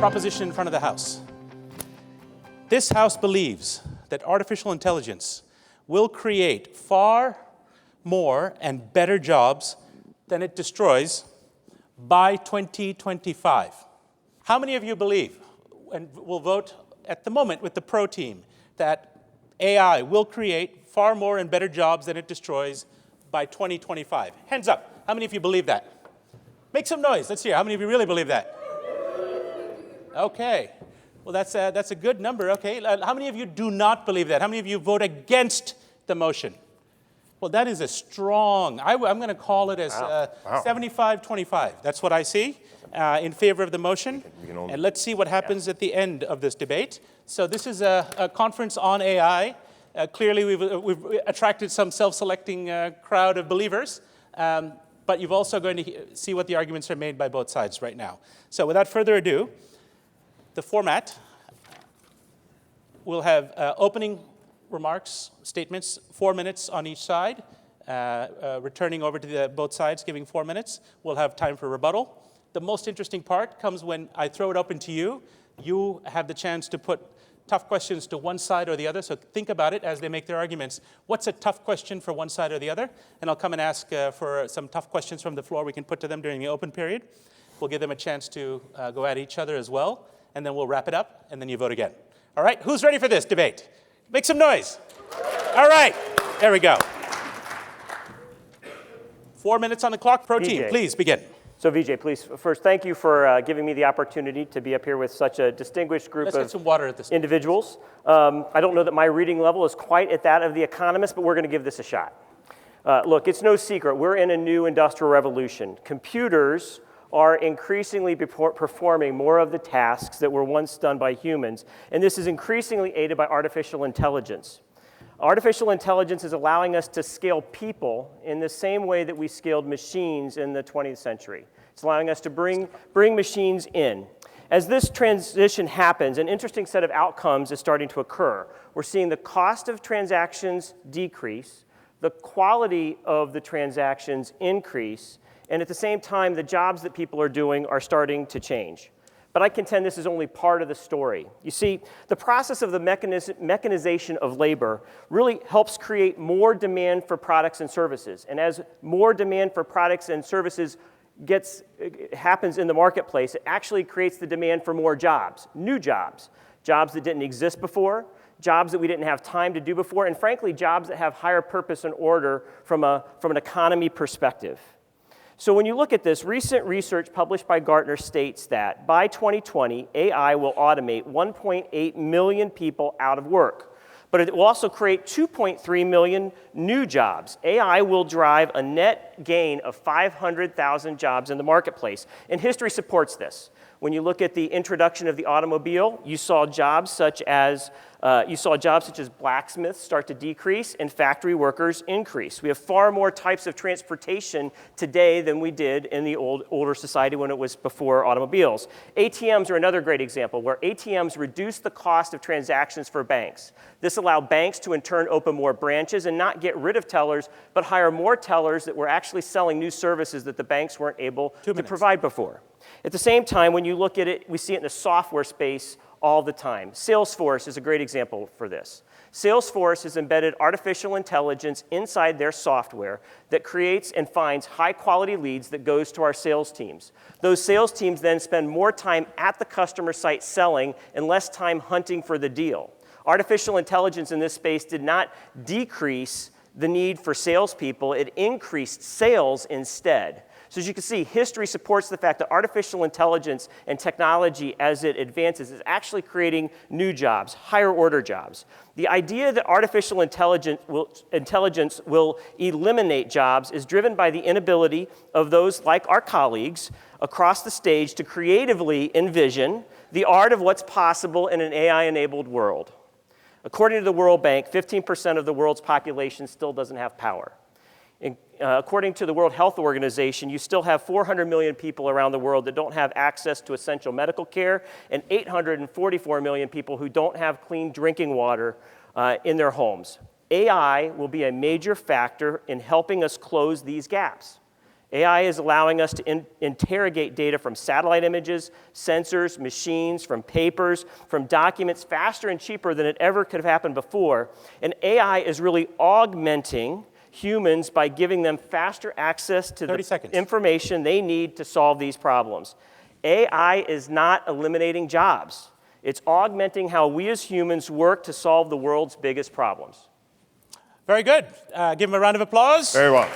proposition in front of the House. This House believes that artificial intelligence will create far more and better jobs than it destroys by 2025. How many of you believe, and will vote at the moment with the pro team, that AI will create far more and better jobs than it destroys by 2025? Hands up. How many of you believe that? Make some noise. Let's hear. How many of you really believe that? Okay. Well, that's a good number. Okay. How many of you do not believe that? How many of you vote against the motion? Well, that is a strong, I'm going to call it as 75-25. That's what I see in favor of the motion. And let's see what happens at the end of this debate. So this is a conference on AI. Clearly, we've attracted some self-selecting crowd of believers. But you're also going to see what the arguments are made by both sides right now. So without further ado, the format will have opening remarks, statements, 4 minutes on each side, returning over to both sides, giving 4 minutes. We'll have time for rebuttal. The most interesting part comes when I throw it open to you. You have the chance to put tough questions to one side or the other, so think about it as they make their arguments. What's a tough question for one side or the other? And I'll come and ask for some tough questions from the floor we can put to them during the open period. We'll give them a chance to go at each other as well, and then we'll wrap it up, and then you vote again. All right, who's ready for this debate? Make some noise. All right, there we go. 4 minutes on the clock. Pro team, please begin. So Vijay, please, first, thank you for giving me the opportunity to be up here with such a distinguished group of individuals. I don't know that my reading level is quite at that of the economist, but we're going to give this a shot. Look, it's no secret. We're in a new industrial revolution. Computers are increasingly performing more of the tasks that were once done by humans, and this is increasingly aided by artificial intelligence. Artificial intelligence is allowing us to scale people in the same way that we scaled machines in the 20th century. It's allowing us to bring machines in. As this transition happens, an interesting set of outcomes is starting to occur. We're seeing the cost of transactions decrease, the quality of the transactions increase, and at the same time, the jobs that people are doing are starting to change. But I contend this is only part of the story. You see, the process of the mechanization of labor really helps create more demand for products and services. And as more demand for products and services happens in the marketplace, it actually creates the demand for more jobs, new jobs, jobs that didn't exist before, jobs that we didn't have time to do before, and frankly, jobs that have higher purpose and order from an economy perspective. So when you look at this, recent research published by Gartner states that by 2020, AI will automate 1.8 million people out of work. But it will also create 2.3 million new jobs. AI will drive a net gain of 500,000 jobs in the marketplace. And history supports this. When you look at the introduction of the automobile, you saw jobs such as blacksmiths start to decrease and factory workers increase. We have far more types of transportation today than we did in the older society when it was before automobiles. ATMs are another great example where ATMs reduce the cost of transactions for banks. This allowed banks to in turn open more branches and not get rid of tellers, but hire more tellers that were actually selling new services that the banks weren't able to provide before. At the same time, when you look at it, we see it in the software space all the time. Salesforce is a great example for this. Salesforce has embedded artificial intelligence inside their software that creates and finds high-quality leads that goes to our sales teams. Those sales teams then spend more time at the customer site selling and less time hunting for the deal. Artificial intelligence in this space did not decrease the need for salespeople, it increased sales instead. So as you can see, history supports the fact that artificial intelligence and technology as it advances is actually creating new jobs, higher order jobs. The idea that artificial intelligence will eliminate jobs is driven by the inability of those like our colleagues across the stage to creatively envision the art of what's possible in an AI-enabled world. According to the World Bank, 15% of the world's population still doesn't have power. According to the World Health Organization, you still have 400 million people around the world that don't have access to essential medical care and 844 million people who don't have clean drinking water in their homes. AI will be a major factor in helping us close these gaps. AI is allowing us to interrogate data from satellite images, sensors, machines, from papers, from documents faster and cheaper than it ever could have happened before. And AI is really augmenting humans by giving them faster access to the information they need to solve these problems. AI is not eliminating jobs. It's augmenting how we as humans work to solve the world's biggest problems. Very good. Give him a round of applause. Very well.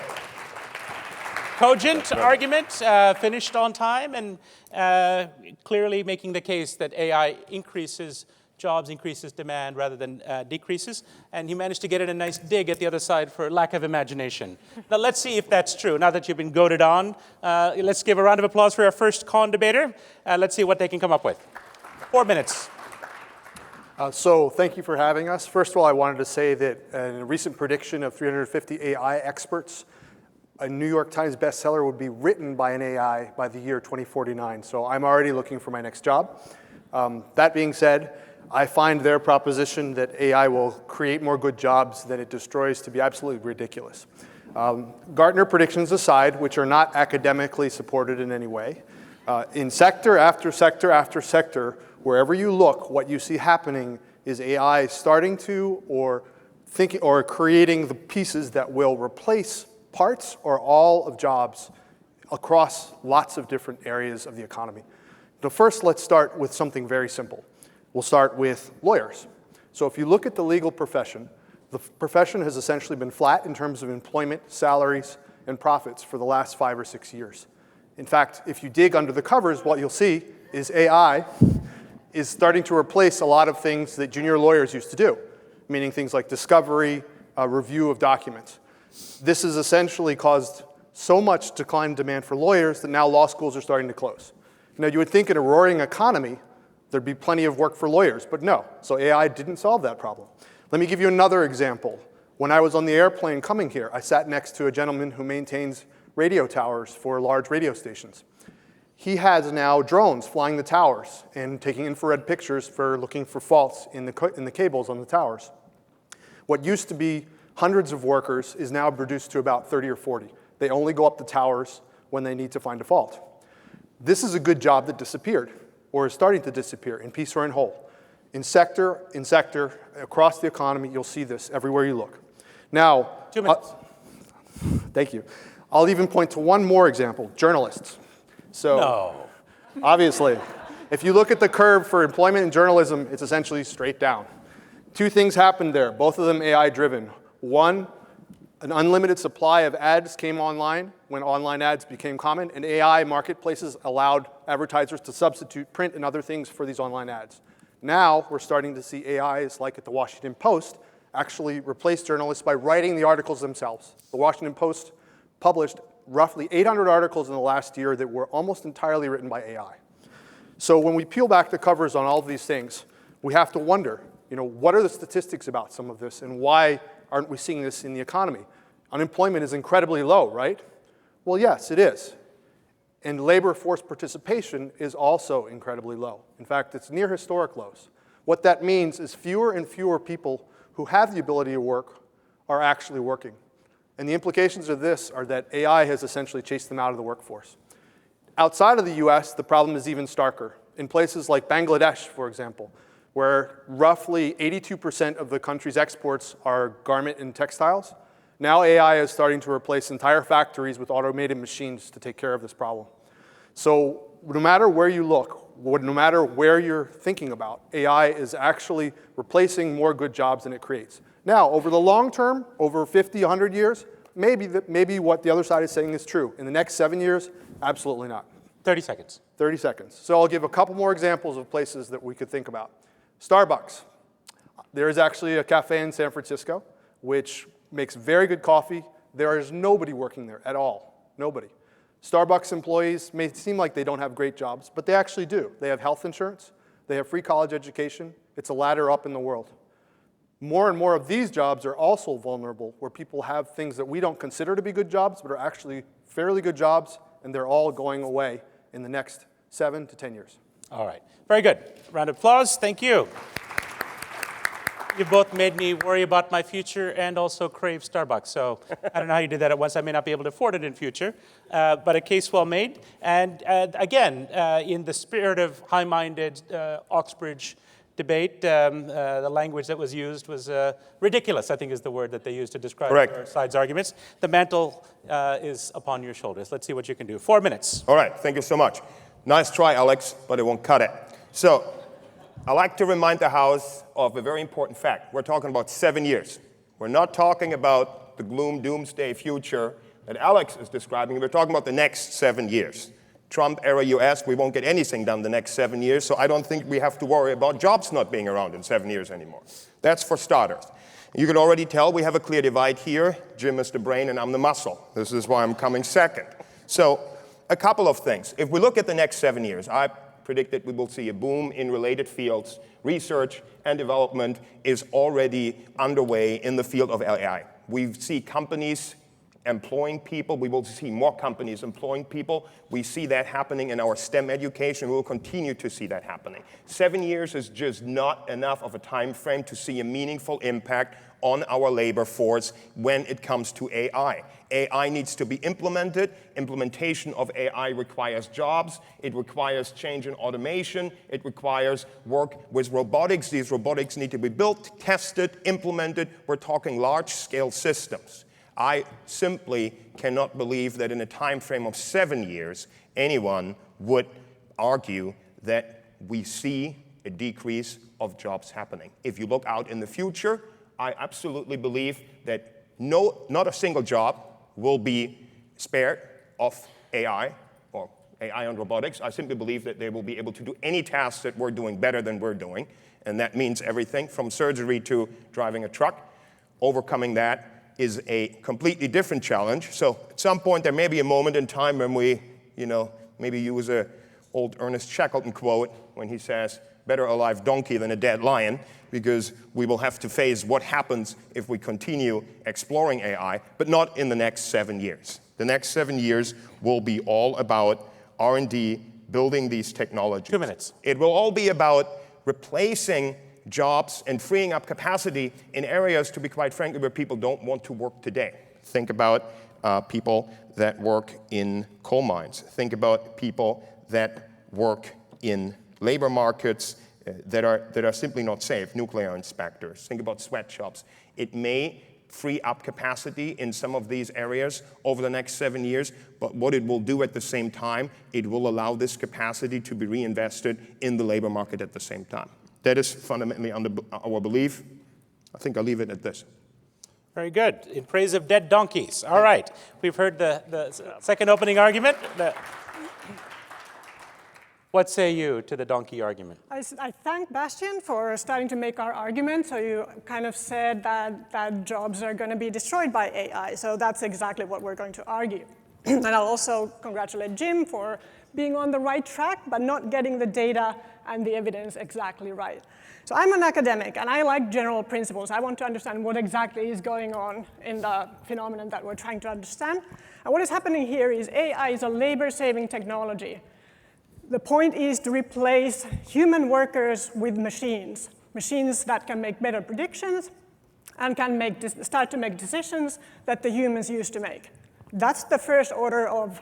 Cogent argument, finished on time, and clearly making the case that AI increases jobs, increases demand rather than decreases. And he managed to get in a nice dig at the other side for lack of imagination. Now let's see if that's true. Now that you've been goaded on, let's give a round of applause for our first con debater. Let's see what they can come up with. 4 minutes. So thank you for having us. First of all, I wanted to say that in a recent prediction of 350 AI experts, a New York Times bestseller would be written by an AI by the year 2049. So I'm already looking for my next job. That being said, I find their proposition that AI will create more good jobs than it destroys to be absolutely ridiculous. Gartner predictions aside, which are not academically supported in any way, in sector after sector after sector, wherever you look, what you see happening is AI starting to or creating the pieces that will replace parts or all of jobs across lots of different areas of the economy. So first, let's start with something very simple. We'll start with lawyers. So if you look at the legal profession, the profession has essentially been flat in terms of employment, salaries, and profits for the last 5 or 6 years. In fact, if you dig under the covers, what you'll see is AI is starting to replace a lot of things that junior lawyers used to do, meaning things like discovery, review of documents. This has essentially caused so much decline in demand for lawyers that now law schools are starting to close. Now, you would think in a roaring economy, there'd be plenty of work for lawyers, but no. So AI didn't solve that problem. Let me give you another example. When I was on the airplane coming here, I sat next to a gentleman who maintains radio towers for large radio stations. He has now drones flying the towers and taking infrared pictures for looking for faults in the cables on the towers. What used to be hundreds of workers is now reduced to about 30 or 40. They only go up the towers when they need to find a fault. This is a good job that disappeared, or is starting to disappear, in piece or in whole. In sector, across the economy, you'll see this everywhere you look. Now, 2 minutes. Thank you. I'll even point to one more example, journalists. So, no. Obviously, if you look at the curve for employment in journalism, it's essentially straight down. 2 things happened there, both of them AI-driven. One, an unlimited supply of ads came online when online ads became common, and AI marketplaces allowed advertisers to substitute print and other things for these online ads. Now, we're starting to see AIs, like at the Washington Post, actually replace journalists by writing the articles themselves. The Washington Post published roughly 800 articles in the last year that were almost entirely written by AI. So when we peel back the covers on all of these things, we have to wonder, what are the statistics about some of this, and why aren't we seeing this in the economy? Unemployment is incredibly low, right? Well, yes, it is. And labor force participation is also incredibly low. In fact, it's near historic lows. What that means is fewer and fewer people who have the ability to work are actually working. And the implications of this are that AI has essentially chased them out of the workforce. Outside of the US, the problem is even starker. In places like Bangladesh, for example, where roughly 82% of the country's exports are garment and textiles, now AI is starting to replace entire factories with automated machines to take care of this problem. So no matter where you look, no matter where you're thinking about, AI is actually replacing more good jobs than it creates. Now, over the long term, over 50, 100 years, maybe what the other side is saying is true. In the next 7 years, absolutely not. 30 seconds. 30 seconds. So I'll give a couple more examples of places that we could think about. Starbucks. There is actually a cafe in San Francisco which makes very good coffee. There is nobody working there at all. Nobody. Starbucks employees may seem like they don't have great jobs, but they actually do. They have health insurance. They have free college education. It's a ladder up in the world. More and more of these jobs are also vulnerable, where people have things that we don't consider to be good jobs, but are actually fairly good jobs, and they're all going away in the next 7 to 10 years. All right. Very good. Round of applause. Thank you. You both made me worry about my future and also crave Starbucks. So I don't know how you did that at once. I may not be able to afford it in future, but a case well made. And again, in the spirit of high-minded Oxbridge debate, the language that was used was ridiculous, I think is the word that they used to describe our side's arguments. The mantle is upon your shoulders. Let's see what you can do. 4 minutes. All right, thank you so much. Nice try, Alex, but it won't cut it. So I like to remind the House of a very important fact. We're talking about 7 years. We're not talking about the gloom doomsday future that Alex is describing. We're talking about the next 7 years. Trump era US, we won't get anything done the next 7 years, so I don't think we have to worry about jobs not being around in 7 years anymore. That's for starters. You can already tell we have a clear divide here. Jim is the brain and I'm the muscle. This is why I'm coming second. So a couple of things. If we look at the next 7 years, I predict that we will see a boom in related fields. Research and development is already underway in the field of AI. We see companies employing people. We will see more companies employing people. We see that happening in our STEM education. We will continue to see that happening. 7 years is just not enough of a time frame to see a meaningful impact on our labor force when it comes to AI. AI needs to be implemented. Implementation of AI requires jobs. It requires change in automation. It requires work with robotics. These robotics need to be built, tested, implemented. We're talking large-scale systems. I simply cannot believe that in a time frame of 7 years, anyone would argue that we see a decrease of jobs happening. If you look out in the future, I absolutely believe that not a single job will be spared of AI or AI and robotics. I simply believe that they will be able to do any tasks that we're doing better than we're doing, and that means everything from surgery to driving a truck. Overcoming that is a completely different challenge. So at some point, there may be a moment in time when we, maybe use an old Ernest Shackleton quote when he says, "Better a live donkey than a dead lion," because we will have to face what happens if we continue exploring AI, but not in the next 7 years. The next 7 years will be all about R&D, building these technologies. 2 minutes. It will all be about replacing jobs and freeing up capacity in areas, to be quite frank, where people don't want to work today. Think about people that work in coal mines. Think about people that work in labor markets that are simply not safe, nuclear inspectors. Think about sweatshops. It may free up capacity in some of these areas over the next 7 years, but what it will do at the same time, it will allow this capacity to be reinvested in the labor market at the same time. That is fundamentally our belief. I think I'll leave it at this. Very good. In praise of dead donkeys. All right. We've heard the second opening argument. What say you to the donkey argument? I thank Bastian for starting to make our argument. So you kind of said that jobs are going to be destroyed by AI. So that's exactly what we're going to argue. And I'll also congratulate Jim for being on the right track, but not getting the data and the evidence exactly right. So I'm an academic, and I like general principles. I want to understand what exactly is going on in the phenomenon that we're trying to understand. And what is happening here is AI is a labor-saving technology. The point is to replace human workers with machines, machines that can make better predictions and can start to make decisions that the humans used to make. That's the first order of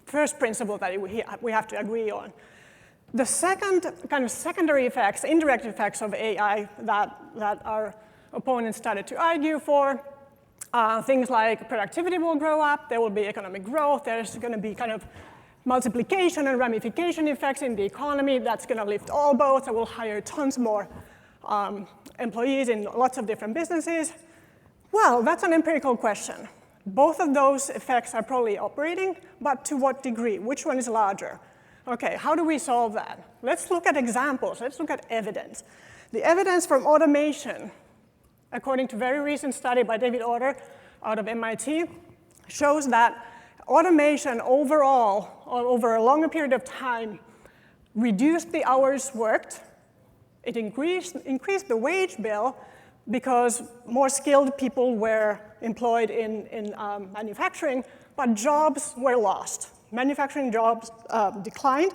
first principle that we have to agree on. The second kind of secondary effects, indirect effects of AI that our opponents started to argue for, things like productivity will grow up, there will be economic growth, there's going to be kind of multiplication and ramification effects in the economy that's going to lift all boats, and we'll hire tons more employees in lots of different businesses. Well, that's an empirical question. Both of those effects are probably operating, but to what degree? Which one is larger? Okay, how do we solve that? Let's look at examples. Let's look at evidence. The evidence from automation, according to a very recent study by David Order out of MIT, shows that automation overall, or over a longer period of time, reduced the hours worked. It increased the wage bill because more skilled people were employed in manufacturing, but jobs were lost. Manufacturing jobs declined,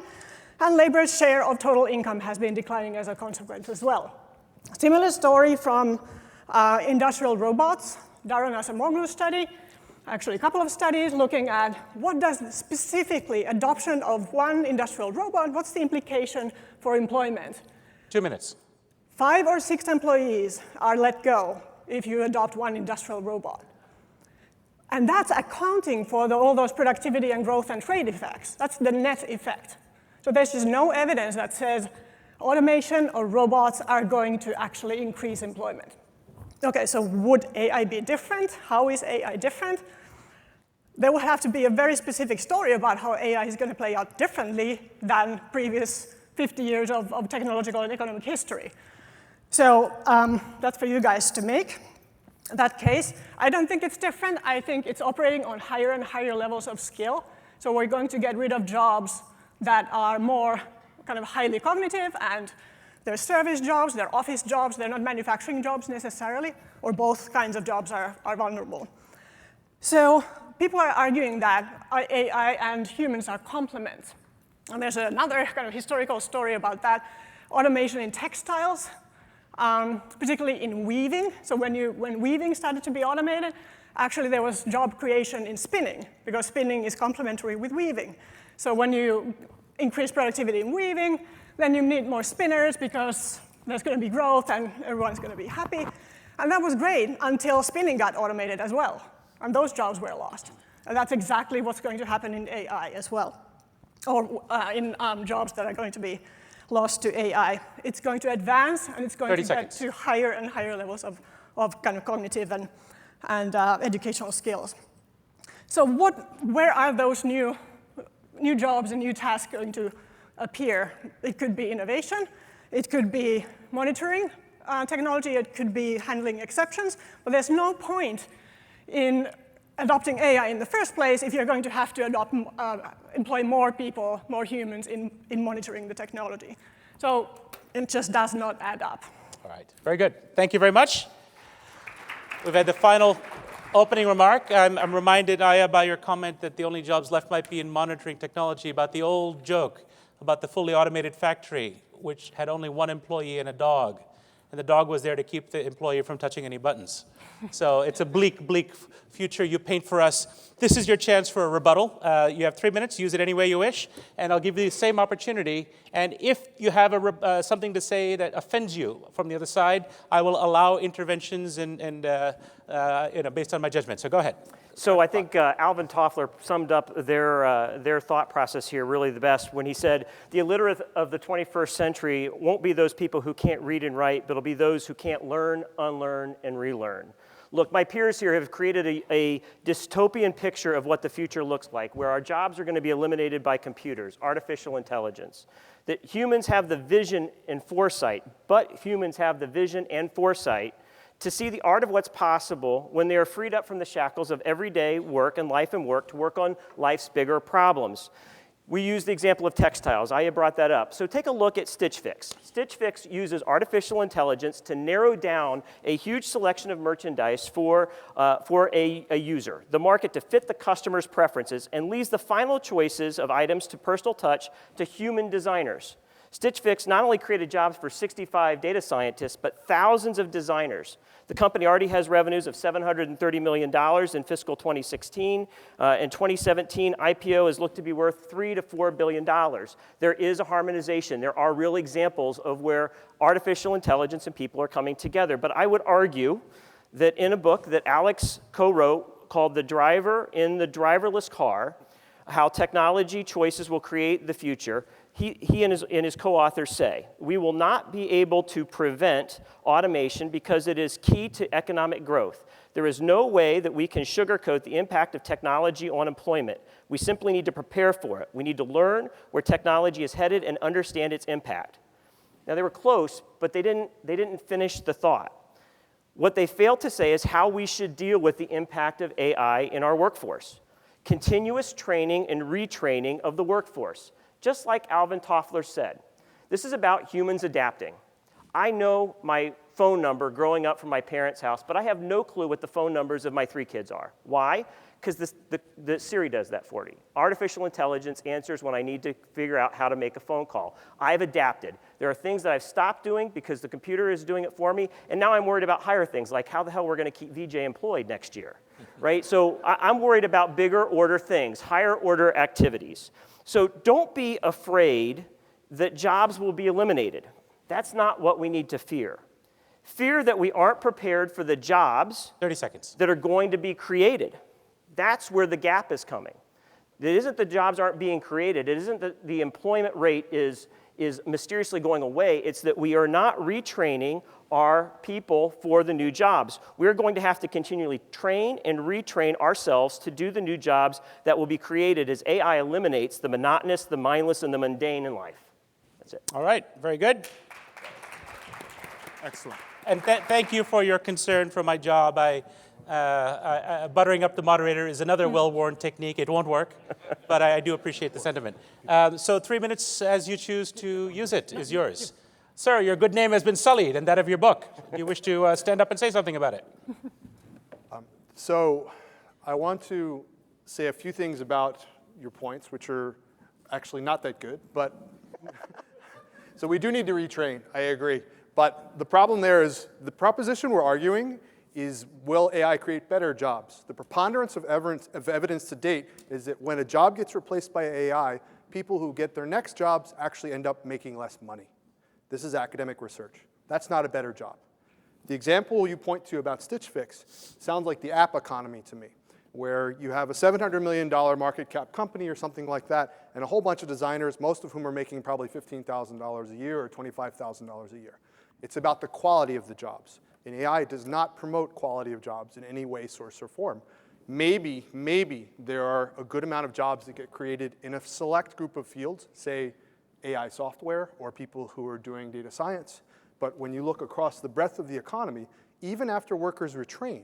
and labor's share of total income has been declining as a consequence as well. Similar story from industrial robots, Daron Acemoglu's study, actually a couple of studies looking at what does specifically adoption of one industrial robot, what's the implication for employment? 2 minutes. 5 or 6 employees are let go if you adopt one industrial robot. And that's accounting for all those productivity and growth and trade effects. That's the net effect. So there's just no evidence that says automation or robots are going to actually increase employment. Okay, so would AI be different? How is AI different? There will have to be a very specific story about how AI is going to play out differently than previous 50 years of technological and economic history. So that's for you guys to make that case. I don't think it's different. I think it's operating on higher and higher levels of skill. So we're going to get rid of jobs that are more kind of highly cognitive, and they're service jobs, they're office jobs, they're not manufacturing jobs necessarily, or both kinds of jobs are vulnerable. So people are arguing that AI and humans are complements. And there's another kind of historical story about that. Automation in textiles, particularly in weaving. So when weaving started to be automated, actually there was job creation in spinning, because spinning is complementary with weaving. So when you increase productivity in weaving, then you need more spinners because there's going to be growth and everyone's going to be happy. And that was great until spinning got automated as well. And those jobs were lost. And that's exactly what's going to happen in AI as well, or in jobs that are going to be lost to AI. It's going to advance, and it's going to get to higher and higher levels of kind of cognitive and educational skills. So where are those new jobs and new tasks going to appear? It could be innovation. It could be monitoring technology. It could be handling exceptions. But there's no point in adopting AI in the first place if you're going to have to employ more people, more humans in monitoring the technology. So it just does not add up. All right, very good. Thank you very much. We've had the final opening remark. I'm reminded, Aya, by your comment that the only jobs left might be in monitoring technology, about the old joke about the fully automated factory, which had only one employee and a dog. And the dog was there to keep the employee from touching any buttons. So it's a bleak, bleak future you paint for us. This is your chance for a rebuttal. You have 3 minutes. Use it any way you wish. And I'll give you the same opportunity. And if you have something to say that offends you from the other side, I will allow interventions and based on my judgment. So go ahead. So I think Alvin Toffler summed up their thought process here really the best when he said, the illiterate of the 21st century won't be those people who can't read and write, but it'll be those who can't learn, unlearn, and relearn. Look, my peers here have created a dystopian picture of what the future looks like, where our jobs are going to be eliminated by computers, artificial intelligence. That humans have the vision and foresight, but humans have the vision and foresight to see the art of what's possible when they are freed up from the shackles of everyday work and work to work on life's bigger problems. We use the example of textiles. Aya brought that up. So take a look at Stitch Fix. Stitch Fix uses artificial intelligence to narrow down a huge selection of merchandise for a user, the market to fit the customer's preferences, and leaves the final choices of items to personal touch to human designers. Stitch Fix not only created jobs for 65 data scientists, but thousands of designers. The company already has revenues of $730 million in fiscal 2016. In 2017, IPO is looked to be worth $3 to $4 billion. There is a harmonization. There are real examples of where artificial intelligence and people are coming together. But I would argue that in a book that Alex co-wrote called The Driver in the Driverless Car, How Technology Choices Will Create the Future, he and his co-authors say, we will not be able to prevent automation because it is key to economic growth. There is no way that we can sugarcoat the impact of technology on employment. We simply need to prepare for it. We need to learn where technology is headed and understand its impact. Now, they were close, but they didn't finish the thought. What they failed to say is how we should deal with the impact of AI in our workforce. Continuous training and retraining of the workforce. Just like Alvin Toffler said, this is about humans adapting. I know my phone number growing up from my parents' house, but I have no clue what the phone numbers of my 3 kids are. Why? Because the Siri does that for me. Artificial intelligence answers when I need to figure out how to make a phone call. I've adapted. There are things that I've stopped doing because the computer is doing it for me, and now I'm worried about higher things, like how the hell we're going to keep VJ employed next year, right? So I'm worried about bigger order things, higher order activities. So don't be afraid that jobs will be eliminated. That's not what we need to fear. Fear that we aren't prepared for the jobs 30 seconds. that are going to be created. That's where the gap is coming. It isn't that jobs aren't being created. It isn't that the employment rate is mysteriously going away. It's that we are not retraining our people for the new jobs. We're going to have to continually train and retrain ourselves to do the new jobs that will be created as AI eliminates the monotonous, the mindless, and the mundane in life. That's it. All right, very good. Excellent. And thank you for your concern for my job. Buttering up the moderator is another well-worn technique. It won't work, but I do appreciate the sentiment. So 3 minutes, as you choose to use it, is yours. Sir, your good name has been sullied, and that of your book. You wish to stand up and say something about it. So I want to say a few things about your points, which are actually not that good. But so we do need to retrain. I agree. But the problem there is the proposition we're arguing is, will AI create better jobs? The preponderance of evidence to date is that when a job gets replaced by AI, people who get their next jobs actually end up making less money. This is academic research. That's not a better job. The example you point to about Stitch Fix sounds like the app economy to me, where you have a $700 million market cap company or something like that, and a whole bunch of designers, most of whom are making probably $15,000 a year or $25,000 a year. It's about the quality of the jobs. And AI does not promote quality of jobs in any way, source, or form. Maybe there are a good amount of jobs that get created in a select group of fields, say AI software or people who are doing data science. But when you look across the breadth of the economy, even after workers retrain,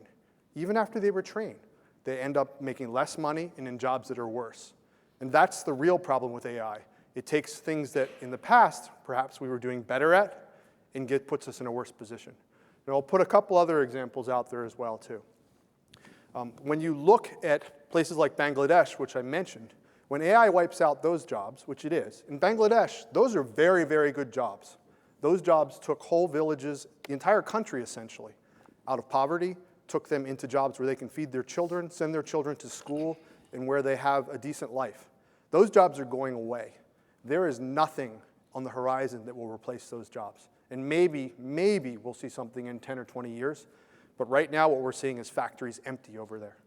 even after they retrain, they end up making less money and in jobs that are worse. And that's the real problem with AI. It takes things that in the past, perhaps we were doing better at, and puts us in a worse position. And I'll put a couple other examples out there as well, too. When you look at places like Bangladesh, which I mentioned, when AI wipes out those jobs, which it is, in Bangladesh, those are very, very good jobs. Those jobs took whole villages, the entire country essentially, out of poverty, took them into jobs where they can feed their children, send their children to school, and where they have a decent life. Those jobs are going away. There is nothing on the horizon that will replace those jobs. And maybe we'll see something in 10 or 20 years. But right now, what we're seeing is factories empty over there.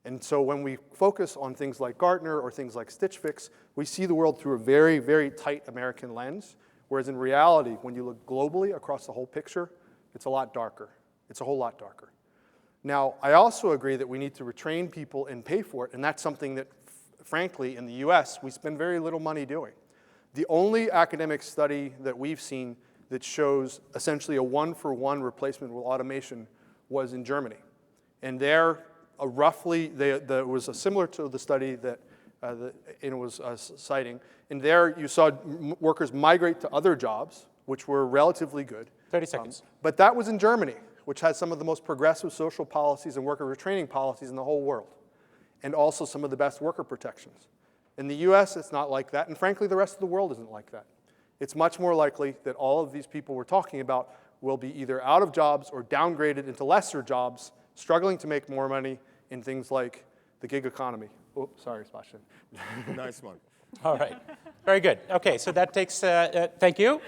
And so when we focus on things like Gartner or things like Stitch Fix, we see the world through a very, very tight American lens. Whereas in reality, when you look globally across the whole picture, it's a lot darker. It's a whole lot darker. Now, I also agree that we need to retrain people and pay for it. And that's something that, frankly, in the US, we spend very little money doing. The only academic study that we've seen that shows essentially a one-for-one replacement with automation was in Germany. And there, it was similar to the study that it was citing. And there you saw workers migrate to other jobs, which were relatively good. 30 seconds. But that was in Germany, which has some of the most progressive social policies and worker retraining policies in the whole world, and also some of the best worker protections. In the US, it's not like that, and frankly, the rest of the world isn't like that. It's much more likely that all of these people we're talking about will be either out of jobs or downgraded into lesser jobs, struggling to make more money in things like the gig economy. Oh, sorry, Sebastian. Nice one. All right. Very good. Okay, so that takes, thank you.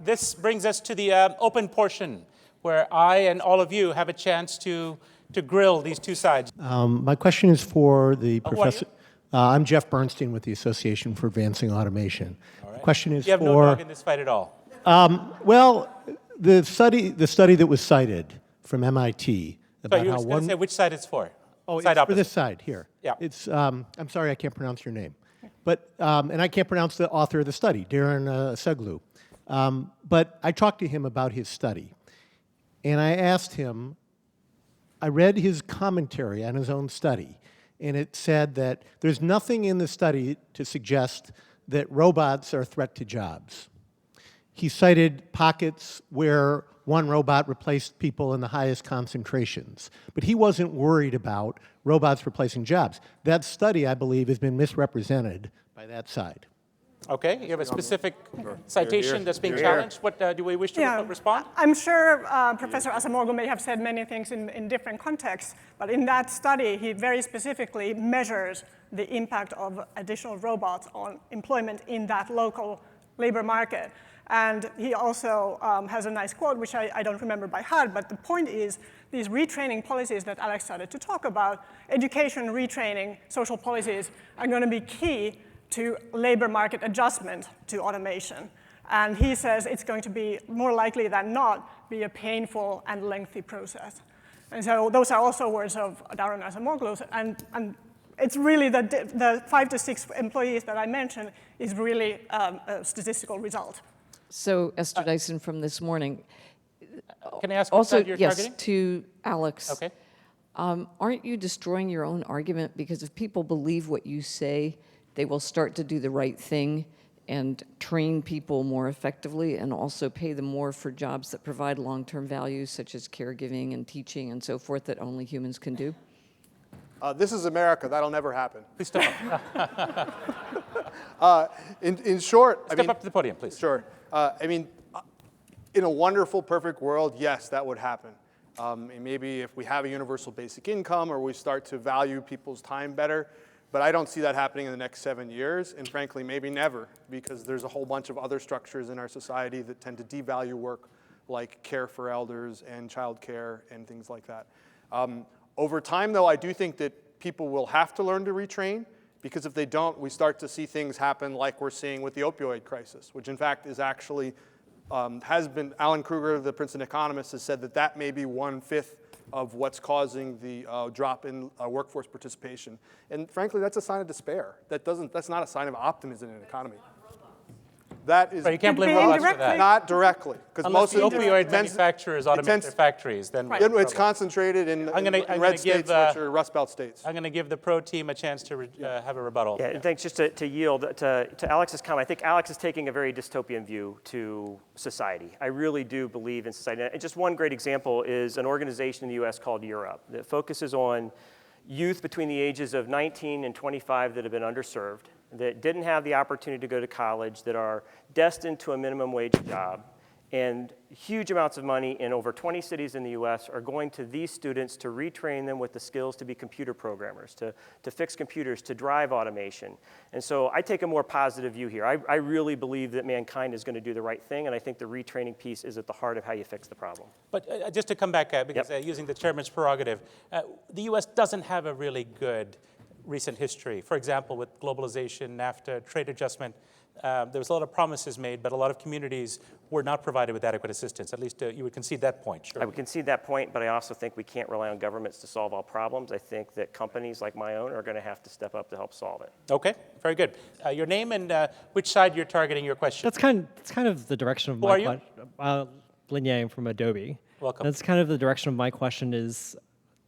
This brings us to the open portion, where I and all of you have a chance to grill these two sides. My question is for the professor. I'm Jeff Bernstein with the Association for Advancing Automation. All right. The question is you have no dog in this fight at all. Well, the study that was cited from MIT about So you how were going to say which side it's for? Oh, side it's opposite. for this side here. Yeah. It's I'm sorry I can't pronounce your name, but and I can't pronounce the author of the study, Darren Seglu. But I talked to him about his study, and I asked him. I read his commentary on his own study, and it said that there's nothing in the study to suggest that robots are a threat to jobs. he cited pockets where one robot replaced people in the highest concentrations. But he wasn't worried about robots replacing jobs. That study, I believe, has been misrepresented by that side. Okay, you have a specific citation that's being challenged. What do we wish to respond? I'm sure Professor Acemoglu may have said many things in different contexts, but in that study, he very specifically measures the impact of additional robots on employment in that local labor market. And he also has a nice quote, which I don't remember by heart, but the point is these retraining policies that Alex started to talk about, education, retraining, social policies are going to be key to labor market adjustment to automation. And he says it's going to be more likely than not be a painful and lengthy process. And so those are also words of Daron Acemoglu. And it's really the 5 to 6 employees that I mentioned is really a statistical result. So Esther Dyson from this morning. Can I ask also, what you're targeting? Yes, to Alex. Okay. Aren't you destroying your own argument? Because if people believe what you say, they will start to do the right thing and train people more effectively and also pay them more for jobs that provide long-term values such as caregiving and teaching and so forth that only humans can do? This is America. That'll never happen. Please step up. In short, Step up to the podium, please. Sure. In a wonderful, perfect world, yes, that would happen. And maybe if we have a universal basic income or we start to value people's time better, but I don't see that happening in the next 7 years, and frankly, maybe never, because there's a whole bunch of other structures in our society that tend to devalue work, like care for elders and childcare and things like that. Over time, though, I do think that people will have to learn to retrain, because if they don't, we start to see things happen like we're seeing with the opioid crisis, which in fact is actually, has been, Alan Kruger, the Princeton economist, has said that that may be 1/5 of what's causing the drop in workforce participation. And frankly, that's a sign of despair. That's not a sign of optimism in an economy. That is But you can't blame robots for that. not directly, because most the of opioid manufacturers automate their factories, then it's concentrated in red states, which are Rust Belt states. I'm going to give the pro team a chance to have a rebuttal. Yeah, and thanks. Just to yield to Alex's comment, I think Alex is taking a very dystopian view to society. I really do believe in society. And just one great example is an organization in the U.S. called Europe that focuses on youth between the ages of 19 and 25 that have been underserved, that didn't have the opportunity to go to college, that are destined to a minimum wage job, and huge amounts of money in over 20 cities in the US are going to these students to retrain them with the skills to be computer programmers, to fix computers, to drive automation. And so I take a more positive view here. I really believe that mankind is going to do the right thing, and I think the retraining piece is at the heart of how you fix the problem. But just to come back, because using the chairman's prerogative, the US doesn't have a really good recent history. For example, with globalization, NAFTA, trade adjustment, there was a lot of promises made, but a lot of communities were not provided with adequate assistance. At least you would concede that point, sure. I would concede that point, but I also think we can't rely on governments to solve all problems. I think that companies like my own are going to have to step up to help solve it. Okay, very good. Your name and which side you're targeting your question. That's kind of the direction of my question. Lin Yang from Adobe. Welcome. That's kind of the direction of my question is,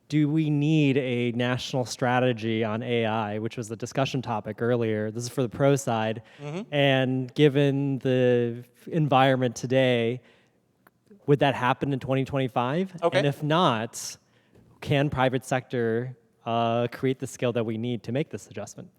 do we need a national strategy on AI, which was the discussion topic earlier? This is for the pro side. Mm-hmm. And given the environment today, would that happen in 2025? Okay. And if not, can private sector create the skill that we need to make this adjustment?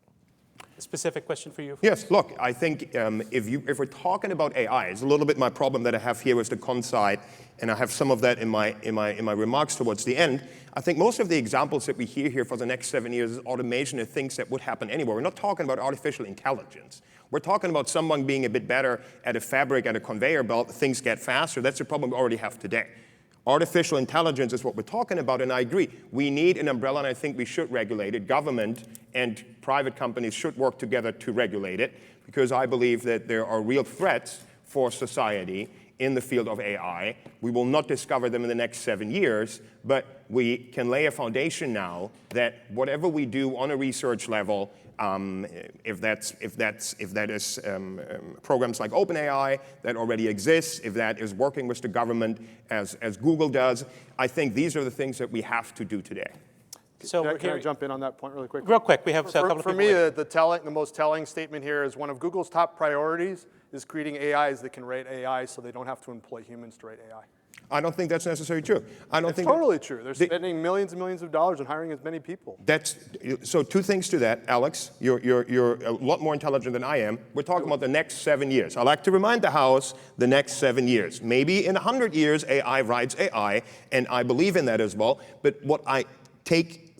A specific question for you. Yes, look, I think if we're talking about AI, it's a little bit my problem that I have here with the con side, and I have some of that in my remarks towards the end. I think most of the examples that we hear here for the next 7 years is automation and things that would happen anywhere. We're not talking about artificial intelligence. We're talking about someone being a bit better at a fabric, at a conveyor belt, things get faster. That's a problem we already have today. Artificial intelligence is what we're talking about, and I agree. We need an umbrella, and I think we should regulate it. Government and private companies should work together to regulate it, because I believe that there are real threats for society in the field of AI. We will not discover them in the next 7 years, but we can lay a foundation now that whatever we do on a research level, if that is programs like OpenAI that already exists, if that is working with the government as Google does, I think these are the things that we have to do today. So Can I jump in on that point really quick? Real quick, we have a couple of people For me, waiting. the most telling statement here is one of Google's top priorities is creating AIs that can write AI so they don't have to employ humans to write AI. I don't think that's necessarily true. It's totally true. They're spending millions and millions of dollars on hiring as many people. So two things to that, Alex. You're a lot more intelligent than I am. We're talking about the next 7 years. I like to remind the House the next 7 years. Maybe in 100 years, AI rides AI, and I believe in that as well. But what I take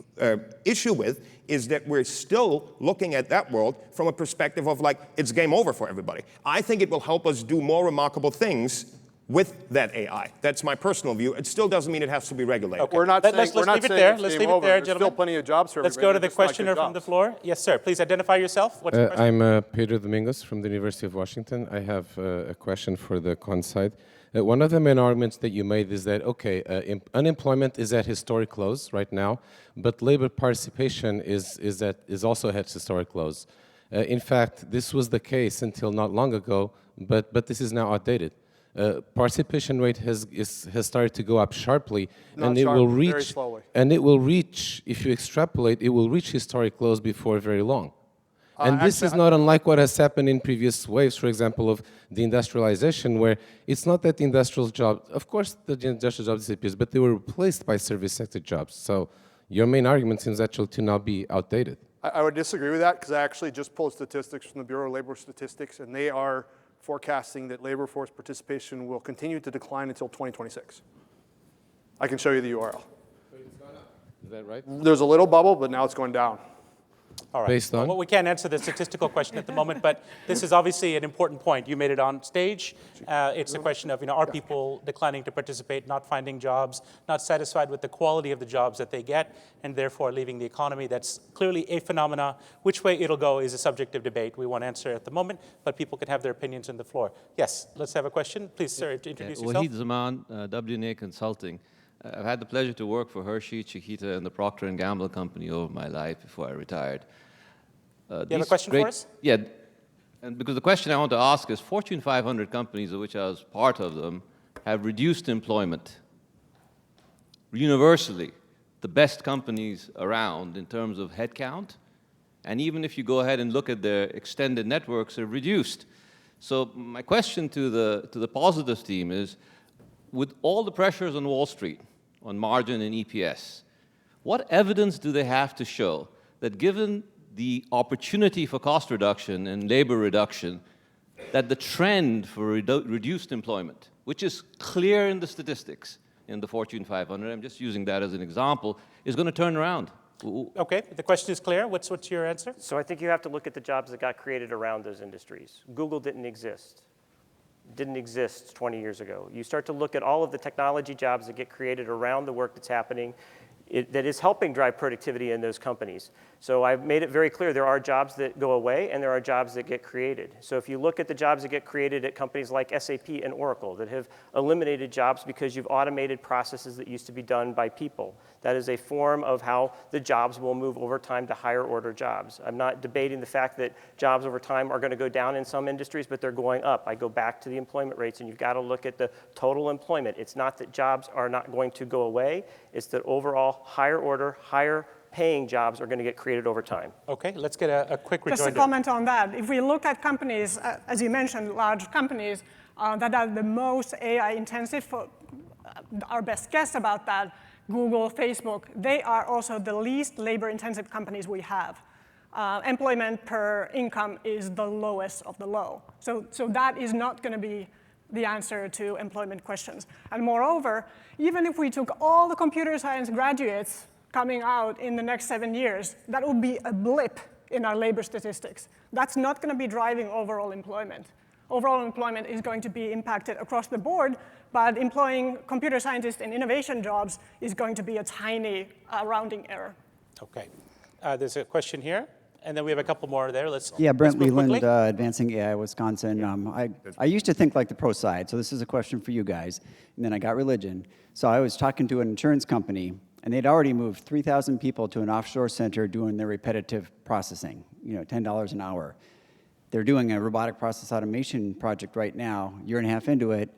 issue with is that we're still looking at that world from a perspective of like, it's game over for everybody. I think it will help us do more remarkable things with that AI. That's my personal view. It still doesn't mean it has to be regulated. Okay. We're not saying Let's we're not leave it saying there. it's Let's game leave it over. there, There's gentlemen. still plenty of jobs for Let's everybody. go to the Just not good questioner from the jobs. floor. Yes, sir. Please identify yourself. What's your question? I'm Pedro Domingos from the University of Washington. I have a question for the con side. One of the main arguments that you made is that, okay, unemployment is at historic lows right now, but labor participation is also at historic lows. In fact, this was the case until not long ago, but this is now outdated. Participation rate has started to go up sharply, and it will reach, very slowly. and it will reach, if you extrapolate, it will reach historic lows before very long. And this is not unlike what has happened in previous waves, for example, of the industrialization, where it's not that the industrial jobs, of course the industrial jobs disappeared, but they were replaced by service sector jobs. So your main argument seems actually to now be outdated. I would disagree with that because I actually just pulled statistics from the Bureau of Labor Statistics, and they are forecasting that labor force participation will continue to decline until 2026. I can show you the URL. So it's gone up. Is that right? There's a little bubble, but now it's going down. All right. Based on? Well, we can't answer the statistical question at the moment, but this is obviously an important point. You made it on stage. It's a question of, are people declining to participate, not finding jobs, not satisfied with the quality of the jobs that they get, and therefore leaving the economy? That's clearly a phenomena. Which way it'll go is a subject of debate. We won't answer at the moment, but people can have their opinions on the floor. Yes, let's have a question. Please, sir, introduce yourself. Wahid Zaman, WNA Consulting. I've had the pleasure to work for Hershey, Chiquita, and the Procter & Gamble company over my life before I retired. You have a question for us? Yeah, and because the question I want to ask is, Fortune 500 companies, of which I was part of them, have reduced employment universally. The best companies around in terms of headcount, and even if you go ahead and look at their extended networks, are reduced. So my question to the positive team is, with all the pressures on Wall Street, on margin and EPS, what evidence do they have to show that given the opportunity for cost reduction and labor reduction, that the trend for reduced employment, which is clear in the statistics in the Fortune 500, I'm just using that as an example, is going to turn around? Okay, the question is clear. What's your answer? So I think you have to look at the jobs that got created around those industries. Google didn't exist. Didn't exist 20 years ago. You start to look at all of the technology jobs that get created around the work that's happening that is helping drive productivity in those companies. So I've made it very clear there are jobs that go away and there are jobs that get created. So if you look at the jobs that get created at companies like SAP and Oracle that have eliminated jobs because you've automated processes that used to be done by people, that is a form of how the jobs will move over time to higher order jobs. I'm not debating the fact that jobs over time are going to go down in some industries, but they're going up. I go back to the employment rates, and you've got to look at the total employment. It's not that jobs are not going to go away. It's that overall higher order, higher paying jobs are going to get created over time. Okay, let's get a quick rejoinder. Just to comment on that, if we look at companies, as you mentioned, large companies that are the most AI intensive, our best guess about that, Google, Facebook, they are also the least labor intensive companies we have. Employment per income is the lowest of the low. So that is not going to be the answer to employment questions. And moreover, even if we took all the computer science graduates coming out in the next 7 years, that would be a blip in our labor statistics. That's not going to be driving overall employment. Overall employment is going to be impacted across the board, but employing computer scientists in innovation jobs is going to be a tiny rounding error. Okay. There's a question here, and then we have a couple more there. Yeah, Brent let's move Leland, quickly. Advancing AI, Wisconsin. I used to think like the pro side, so this is a question for you guys. And then I got religion. So I was talking to an insurance company, and they'd already moved 3,000 people to an offshore center doing their repetitive processing, $10 an hour. They're doing a robotic process automation project right now, year and a half into it.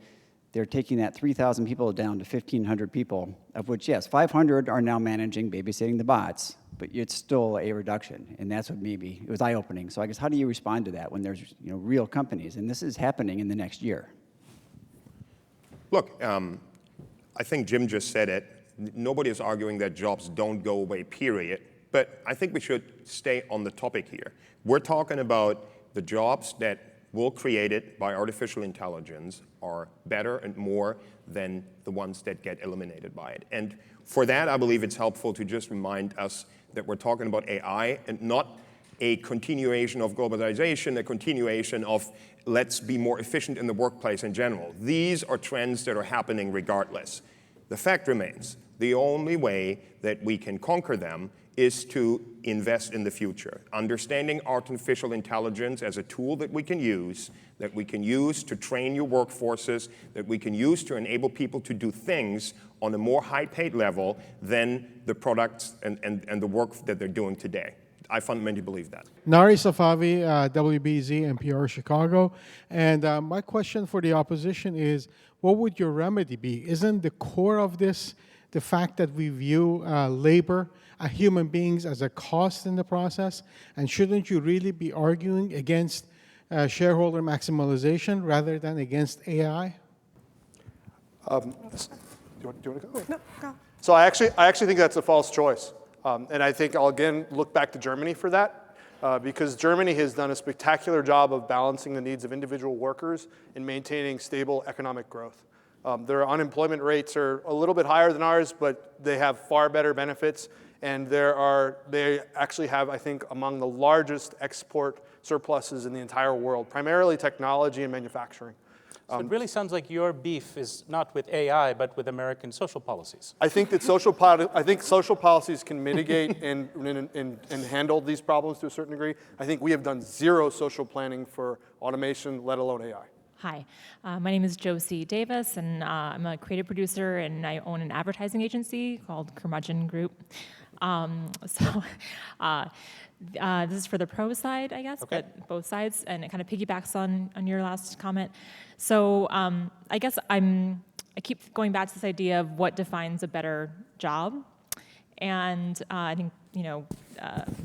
they're taking that 3,000 people down to 1,500 people, of which, yes, 500 are now managing, babysitting the bots, but it's still a reduction, and that's what maybe, it was eye-opening. So I guess how do you respond to that when there's real companies, and this is happening in the next year? Look, I think Jim just said it. Nobody is arguing that jobs don't go away, period. But I think we should stay on the topic here. We're talking about the jobs that will created by artificial intelligence are better and more than the ones that get eliminated by it. And for that, I believe it's helpful to just remind us that we're talking about AI and not a continuation of globalization, a continuation of let's be more efficient in the workplace in general. These are trends that are happening regardless. The fact remains, the only way that we can conquer them is to invest in the future. Understanding artificial intelligence as a tool that we can use to train your workforces, that we can use to enable people to do things on a more high-paid level than the products and the work that they're doing today. I fundamentally believe that. Nari Safavi, WBZ, NPR Chicago. And my question for the opposition is, what would your remedy be? Isn't the core of this the fact that we view labor, human beings, as a cost in the process? And shouldn't you really be arguing against shareholder maximalization rather than against AI? Do you want to go? No, go. So I actually think that's a false choice. And I think I'll again look back to Germany for that, because Germany has done a spectacular job of balancing the needs of individual workers and maintaining stable economic growth. Their unemployment rates are a little bit higher than ours, but they have far better benefits. And they actually have, I think, among the largest export surpluses in the entire world, primarily technology and manufacturing. So it really sounds like your beef is not with AI, but with American social policies. I think that social policies can mitigate and handle these problems to a certain degree. I think we have done zero social planning for automation, let alone AI. Hi, my name is Josie Davis, and I'm a creative producer, and I own an advertising agency called Curmudgeon Group. This is for the pro side, I guess, okay. But both sides, and it kind of piggybacks on your last comment. So I guess I keep going back to this idea of what defines a better job, and I think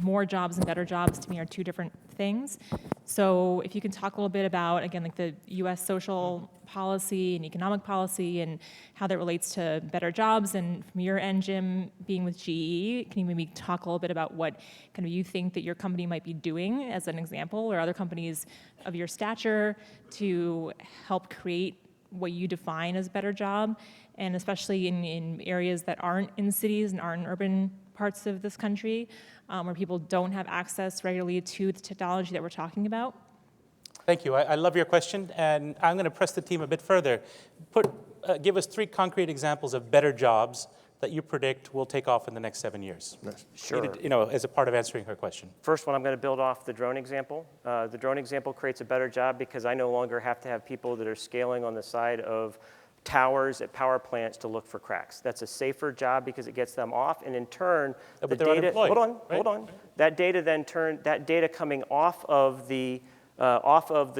more jobs and better jobs to me are two different things. So if you can talk a little bit about, again, like the U.S. social policy and economic policy and how that relates to better jobs, and from your end, Jim, being with GE, can you maybe talk a little bit about what kind of you think that your company might be doing as an example, or other companies of your stature, to help create what you define as a better job, and especially in areas that aren't in cities and aren't in urban parts of this country, where people don't have access regularly to the technology that we're talking about? Thank you. I love your question, and I'm going to press the team a bit further. Give us 3 concrete examples of better jobs that you predict will take off in the next 7 years. Sure. As a part of answering her question. First one, I'm going to build off the drone example. The drone example creates a better job because I no longer have to have people that are scaling on the side of towers at power plants to look for cracks. That's a safer job because it gets them off, and in turn, but the they're data. unemployed, Hold on. That data coming off of the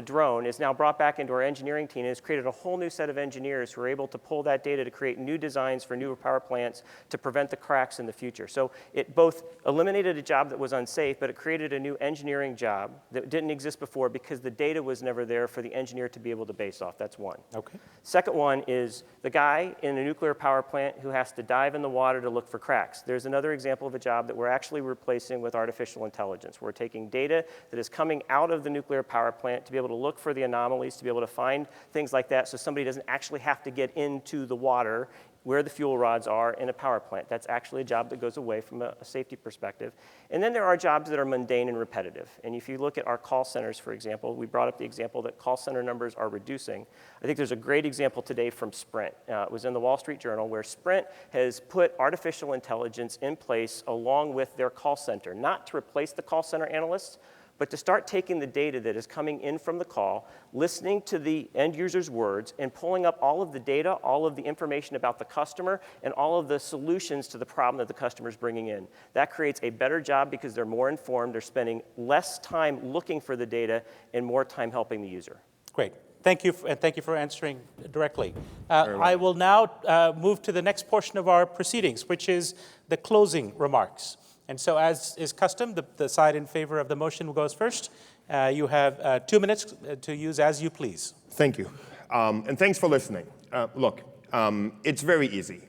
drone is now brought back into our engineering team and has created a whole new set of engineers who are able to pull that data to create new designs for newer power plants to prevent the cracks in the future. So it both eliminated a job that was unsafe, but it created a new engineering job that didn't exist before because the data was never there for the engineer to be able to base off. That's one. Okay. Second one is the guy in a nuclear power plant who has to dive in the water to look for cracks. There's another example of a job that we're actually replacing with artificial intelligence. We're taking data that is coming out of the nuclear power plant to be able to look for the anomalies, to be able to find things like that so somebody doesn't actually have to get into the water where the fuel rods are in a power plant. That's actually a job that goes away from a safety perspective. And then there are jobs that are mundane and repetitive. And if you look at our call centers, for example, we brought up the example that call center numbers are reducing. I think there's a great example today from Sprint. It was in the Wall Street Journal where Sprint has put artificial intelligence in place along with their call center, not to replace the call center analysts, but to start taking the data that is coming in from the call, listening to the end user's words, and pulling up all of the data, all of the information about the customer, and all of the solutions to the problem that the customer is bringing in. That creates a better job because they're more informed, they're spending less time looking for the data and more time helping the user. Great. Thank you, and thank you for answering directly. I will now move to the next portion of our proceedings, which is the closing remarks. And so, as is custom, the side in favor of the motion goes first. You have 2 minutes to use as you please. Thank you. And thanks for listening. Look, it's very easy.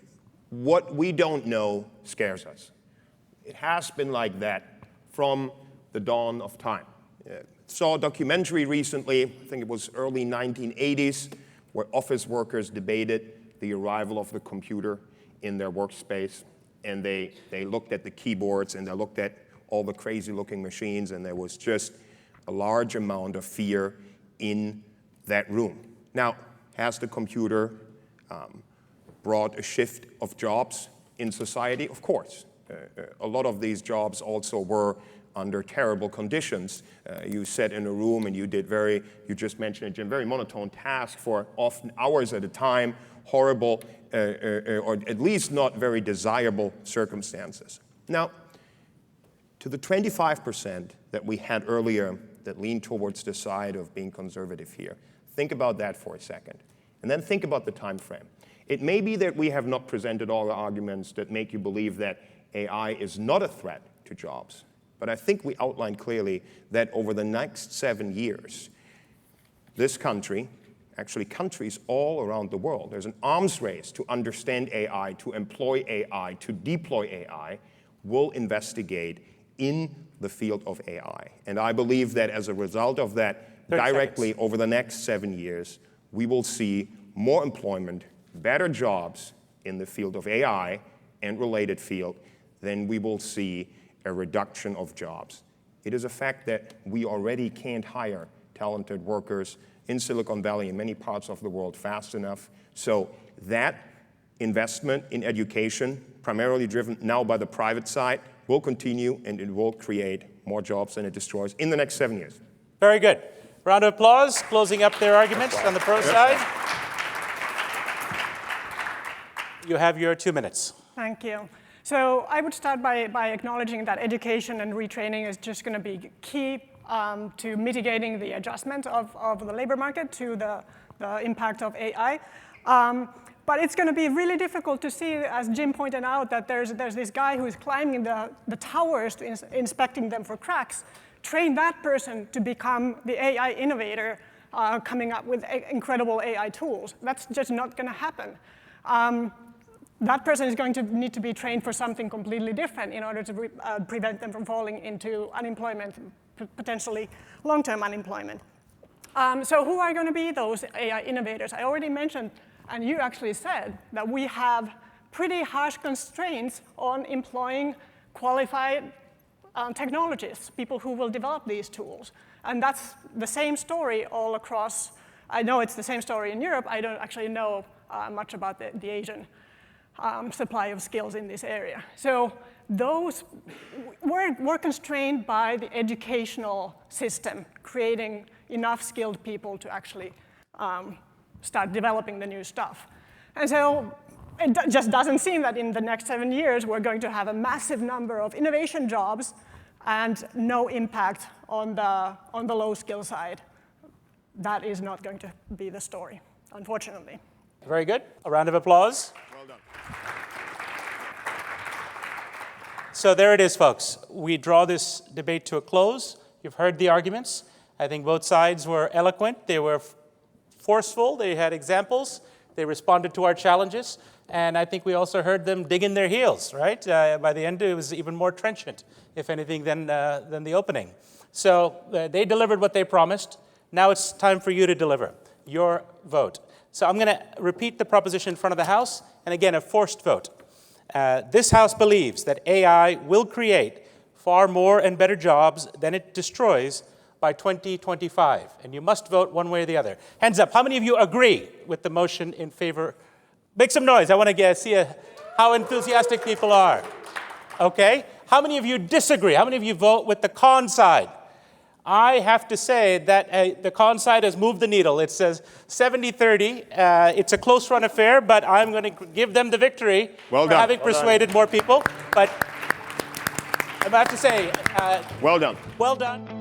What we don't know scares us. It has been like that from the dawn of time. Saw a documentary recently, I think it was early 1980s, where office workers debated the arrival of the computer in their workspace. And they looked at the keyboards and they looked at all the crazy looking machines, and there was just a large amount of fear in that room. Now, has the computer brought a shift of jobs in society? Of course. A lot of these jobs also were under terrible conditions. You sat in a room and you just mentioned it, Jim, very monotone task for often hours at a time, horrible, or at least not very desirable circumstances. Now, to the 25% that we had earlier that lean towards the side of being conservative here, think about that for a second. And then think about the time frame. It may be that we have not presented all the arguments that make you believe that AI is not a threat to jobs. But I think we outlined clearly that over the next 7 years, this country, actually countries all around the world, there's an arms race to understand AI, to employ AI, to deploy AI, will investigate in the field of AI. And I believe that as a result of that, directly over the next 7 years, we will see more employment, better jobs in the field of AI and related field than we will see a reduction of jobs. It is a fact that we already can't hire talented workers in Silicon Valley and many parts of the world fast enough. So that investment in education, primarily driven now by the private side, will continue, and it will create more jobs than it destroys in the next 7 years. Very good. Round of applause, closing up their arguments on the pro side. You have your 2 minutes. Thank you. So I would start by acknowledging that education and retraining is just going to be key to mitigating the adjustment of the labor market to the impact of AI. But it's going to be really difficult to see, as Jim pointed out, that there's this guy who is climbing the towers, inspecting them for cracks. Train that person to become the AI innovator coming up with incredible AI tools. That's just not going to happen. That person is going to need to be trained for something completely different in order to prevent them from falling into unemployment, potentially long-term unemployment. So who are going to be those AI innovators? I already mentioned, and you actually said, that we have pretty harsh constraints on employing qualified technologists, people who will develop these tools. And that's the same story all across. I know it's the same story in Europe. I don't actually know much about the Asian supply of skills in this area. So we're constrained by the educational system, creating enough skilled people to actually start developing the new stuff. And so it just doesn't seem that in the next 7 years we're going to have a massive number of innovation jobs and no impact on the low skill side. That is not going to be the story, unfortunately. Very good. A round of applause. Well done. So there it is, folks. We draw this debate to a close. You've heard the arguments. I think both sides were eloquent. They were forceful. They had examples. They responded to our challenges. And I think we also heard them dig in their heels, right? By the end, it was even more trenchant, if anything, than the opening. So they delivered what they promised. Now it's time for you to deliver your vote. So I'm going to repeat the proposition in front of the House, and again, a forced vote. This House believes that AI will create far more and better jobs than it destroys by 2025. And you must vote one way or the other. Hands up. How many of you agree with the motion in favor? Make some noise. I want to see how enthusiastic people are. Okay. How many of you disagree? How many of you vote with the con side? I have to say that the con side has moved the needle. It says 70-30. It's a close run affair, but I'm going to give them the victory for having persuaded more people. But I have to say, well done. Well done.